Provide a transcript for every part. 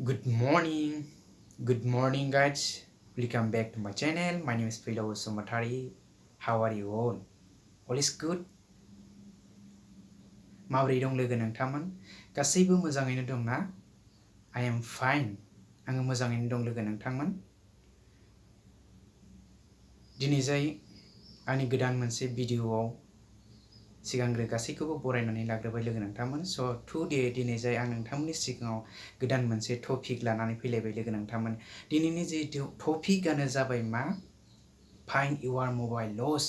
Good morning. Good morning, guys. Welcome back to my channel. My name is Fwilao Basumatary. How are you all? All is good? माबोरै दं लोगो नोंथांमोन? गासैबो मोजाङैनो दं ना? I am fine. आङो मोजाङैनो दं लोगो नोंथांमोन। दिनै जाय आंनि गोदान मोनसे भिडिअआव सिगांग्रो गासैखौबो बरायनानै लाग्रोबाय लोगो नोंथांमोन। दिनै जाय आं नोंथांमोननि सिगाङाव गोदान मोनसे टपिक लानानै फैलायबाय लोगो नोंथांमोन। दिनैनि जे टपिकआनो जाबाय मा? Find your mobile loss.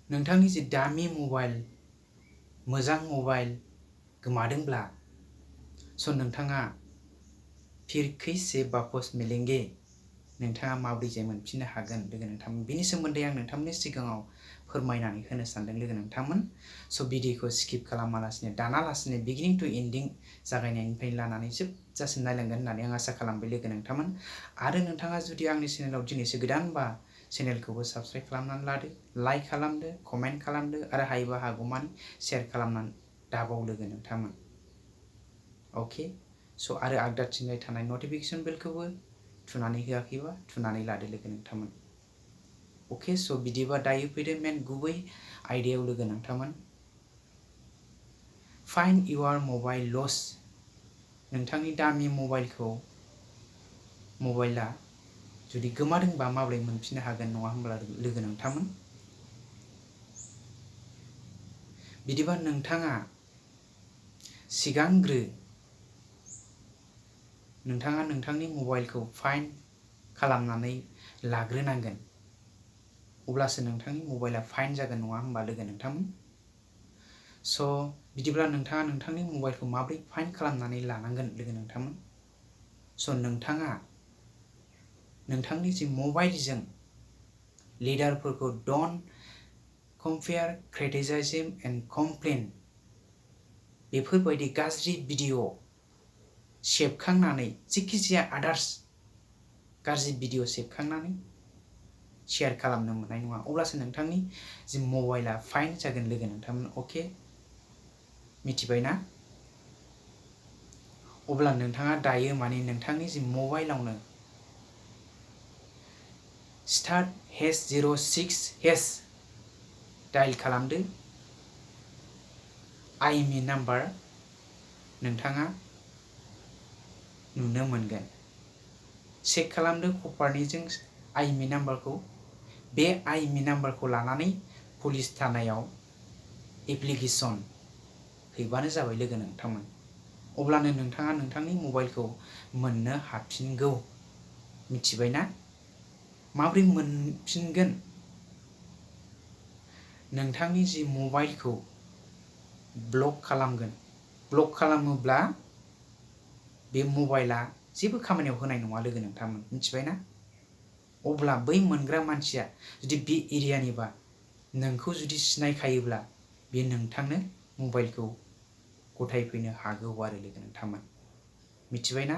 नोंथांनि जे दामि मबाइल, मोजां मबाइल गोमादोंब्ला नोंथाङा phir kaise bapos melege नोंथाङा माबोरै जे मोनफिननो हागोन लोगो नोंथांमोन। बेनि सोमोन्दै आं नोंथांमोननि सिगाङाव फोरमायनानै होनो सानदों लोगो नोंथांमोन। भिडिअखौ स्किप खालामालासिनो दानालासिनो बिगिनिं टु एन्डिं जागायनायनिफ्राय लानानै जोबजासिम नायलांगोन होननानै आं आसा खालामबाय लोगो नोंथांमोन। आरो नोंथाङा जुदि आंनि चेनेलाव दिनैसो गोदानबा चेनेलखौबो साबस्क्राइब खालामनानै लादो, लाइक खालामदो, कमेन्ट खालामदो आरो हायोबा हागौमानि शेयार खालामनानै दाबाव लोगो नोंथांमोन। अके आरो आगदाथिंजाय थानाय नटिफिकेसन बेलखौबो थुनानै होआखैबा थुनानै लादो लोगो नोंथांमोन। अके बिदिबा दायो फैदो मेन गुबै आयदायाव लोगो नोंथांमोन। फाइन्ड इउर मबाइल लस। नोंथांनि दामि मबाइला जुदि गोमादोंबा माबोरै मोनफिननो हागोन नङा होमब्ला लोगो नोंथांमोन। बिदिबा नोंथाङा सिगांग्रो नोंथाङा नोंथांनि मबाइलखौ फाइन्ड खालामनानै लाग्रोनांगोन। अब्लासो नोंथांनि मबाइला फाइन्ड जागोन नङा होमबा लोगो नोंथांमोन। बिदिब्ला नोंथाङा नोंथांनि मबाइलखौ माबोरै फाइन्ड खालामनानै लानांगोन लोगो नोंथांमोन। नोंथाङा नोंथांनि जि मबाइलजों लिडारफोरखौ डन्ट कम्पेयार, क्रिटिसाइजिम एन्ड कमप्लेन बेफोरबायदि गाज्रि भिडिअ सेबखांनानै जिखिजाया आदार्स गाज्रि भिडिअ सेबखांनानै शेयार खालामनो मोननाय नङा। अब्लासो नोंथांनि जि मबाइला फाइन्ड जागोन लोगो नोंथांमोन। अके मिथिबाय ना? अब्ला नोंथाङा दायो माने नोंथांनि जि मबाइलावनो *#06# डायल खालामदो। आइएमइ नाम्बार नोंथाङा नुनो मोनगोन। चेक खालामदो कपारनिजों आइएमइ नाम्बारखौ। बे आइएमइ नाम्बारखौ लानानै पुलिस थानायाव एप्लिकेसन हैबानो जाबाय लोगो नोंथांमोन। अब्लानो नोंथाङा नोंथांनि मबाइलखौ मोननो हाफिनगौ। मिथिबाय ना? माबोरै मोनफिनगोन? नोंथांनि जि मबाइलखौ ब्लक खालामगोन। ब्लक खालामोब्ला बे मबाइला जेबो खामानियाव होनाय नङा लोगो नोंथांमोन। मिथिबाय ना? अब्ला बै मोनग्रा मानसिया जुदि बे एरियानिबा नोंखौ जुदि सिनायखायोब्ला बे नोंथांनो मबाइलखौ गथायफैनो हागौ आरो लोगो नोंथांमोन। मिथिबाय ना?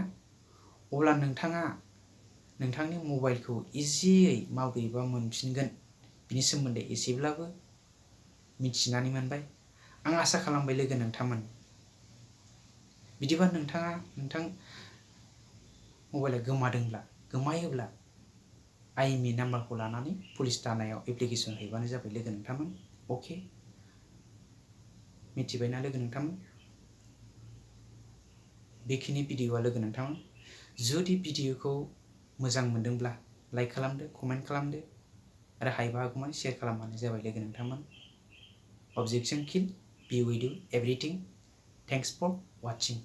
अब्ला नोंथाङा नोंथांनि मबाइलखौ इजियै माबोरैबा मोनफिनगोन बिनि सोमोन्दै एसेब्लाबो मिथिनानै मोनबाय। आं आसा खालामबाय लोगो नोंथांमोन। बिदिबा नोंथाङा नोंथां मबाइला गोमायोब्ला आइएमइ नाम्बारखौ लानानै पुलिस थानायाव एप्लिकेसन हैबानो जाबाय लोगो नोंथांमोन। अके मिथिबायना लोगो नोंथांमोन? बेखिनि भिडिअआ लोगो नोंथांमोन। जुदि भिडिअखौ मोजां मोनदोंब्ला लाइक खालामदो, कमेन्ट खालामदो आरो हायोबा हागौमानि शेयार खालामबानो जाबाय लोगो नोंथांमोन। Objection kill, be with you, everything. Thanks for watching.